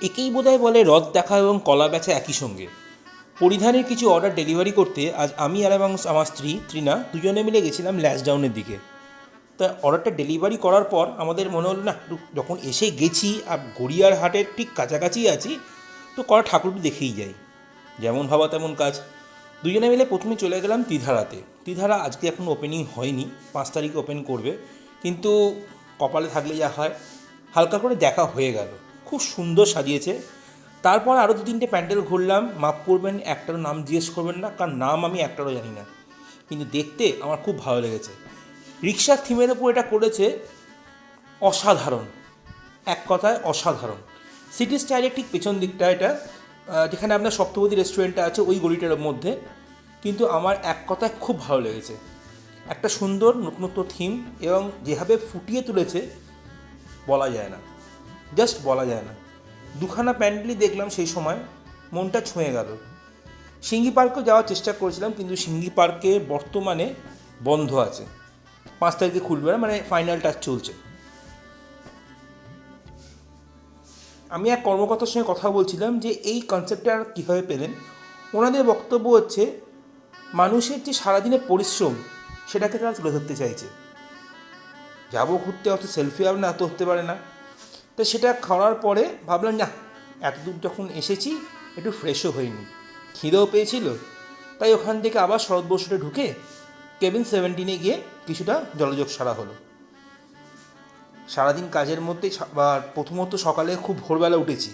একেই বোধহয় বলে রথ দেখা এবং কলা বেচা একই সঙ্গে। পরিধানের কিছু অর্ডার ডেলিভারি করতে আজ আমি আর এবং আমার স্ত্রী ত্রিনা দুজনে মিলে গেছিলাম ল্যাসডাউনের দিকে। তা অর্ডারটা ডেলিভারি করার পর আমাদের মনে হলো না, যখন এসে গেছি আর গড়িয়ার হাটের ঠিক কাছাকাছি আছি, তো কড়া ঠাকুরটি দেখেই যাই। যেমন ভাবা তেমন কাজ। দুজনে মিলে প্রথমে চলে গেলাম ত্রিধারাতে। ত্রিধারা আজকে এখন ওপেনিং হয়নি, 5 তারিখে ওপেন করবে, কিন্তু কপালে থাকলে যা হয়, হালকা করে দেখা হয়ে গেল। খুব সুন্দর সাজিয়েছে। তারপর আরও 2-3টে প্যান্ডেল ঘুরলাম। মাপ করবেন, একটারও নাম জিজ্ঞেস করবেন না, কারণ নাম আমি একটারও জানি না, কিন্তু দেখতে আমার খুব ভালো লেগেছে। রিক্সার থিমের ওপর এটা করেছে, অসাধারণ, এক কথায় অসাধারণ। সিটি স্টাইলের ঠিক পেছন দিকটা এটা, যেখানে আপনার সপ্তপদী রেস্টুরেন্টটা আছে ওই গলিটার মধ্যে, কিন্তু আমার এক কথায় খুব ভালো লেগেছে। একটা সুন্দর নতুনত্ব থিম এবং যেভাবে ফুটিয়ে তুলেছে বলা যায় না, জাস্ট বলা যায় না। দুখানা প্যান্ডেলই দেখলাম সেই সময়, মনটা ছুঁয়ে গেল। সিঙ্গি পার্কেও যাওয়ার চেষ্টা করেছিলাম, কিন্তু সিঙ্গি পার্কে বর্তমানে বন্ধ আছে, 5 তারিখে খুলবে না, মানে ফাইনাল টাচ চলছে। আমি এক কর্মকর্তার সঙ্গে কথা বলছিলাম যে এই কনসেপ্টটা কীভাবে পেলেন। ওনাদের বক্তব্য হচ্ছে, মানুষের যে সারাদিনের পরিশ্রম সেটাকে তারা তুলে ধরতে চাইছে। যাবো ঘুরতে, অত সেলফি আর না তো হতে পারে না। তো সেটা খাওয়ার পরে ভাবলাম, না, এত দূর যখন এসেছি একটু ফ্রেশও হয়নি, খিদেও পেয়েছিল, তাই ওখান থেকে আবার শরৎ বসুরে ঢুকে কেবিন 17 গিয়ে কিছুটা জলযোগ সারা হলো। সারাদিন কাজের মধ্যে প্রথমত সকালে খুব ভোরবেলা উঠেছি,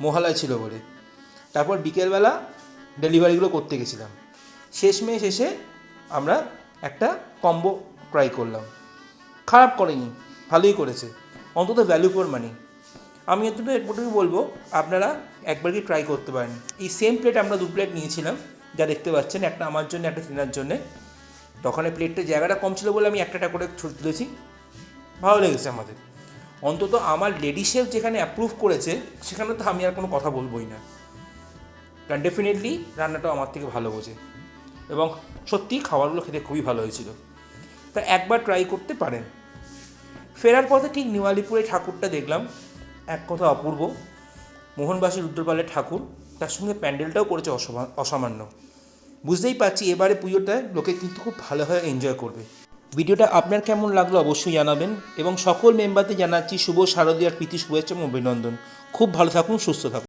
মহালয় ছিল বলে। তারপর বিকেলবেলা ডেলিভারিগুলো করতে গেছিলাম। শেষমেশ এসে আমরা একটা কম্বো ট্রাই করলাম। খারাপ করেনি, ভালোই করেছে, অন্তত ভ্যালু ফর মানি। আমি এতটুকু বলবো, আপনারা একবার কি ট্রাই করতে পারেন। এই সেম প্লেট আমরা 2 প্লেট নিয়েছিলাম, যা দেখতে পাচ্ছেন, একটা আমার জন্য, একটা তিনার জন্যে। তখন প্লেটটা জায়গাটা কম ছিল বলে আমি একটা করে ছুটে তুলেছি। ভালো লেগেছে আমাদের। অন্তত আমার লেডি শেফ যেখানে অ্যাপ্রুভ করেছে সেখানে তো আমি আর কোনো কথা বলবোই না, কারণ ডেফিনেটলি রান্নাটাও আমার থেকে ভালো বোঝে এবং সত্যি খাবারগুলো খেতে খুবই ভালো হয়েছিল। তা একবার ট্রাই করতে পারেন। ফেরার পথে ঠিক নিউ আলিপুরে ঠাকুরটা দেখলাম, এক কথা অপূর্ব। মোহনবাসী রুদ্রপালের ঠাকুর, তার সঙ্গে প্যান্ডেলটাও করেছে অসামান্য। বুঝতেই পারছি এবারে পুজোটায় লোকে কিন্তু খুব ভালোভাবে এনজয় করবে। ভিডিওটা আপনার কেমন লাগলো অবশ্যই জানাবেন, এবং সকল মেম্বারদের জানাচ্ছি শুভ শারদীয়ার প্রীতি শুভেচ্ছা এবং অভিনন্দন। খুব ভালো থাকুন, সুস্থ থাকুন।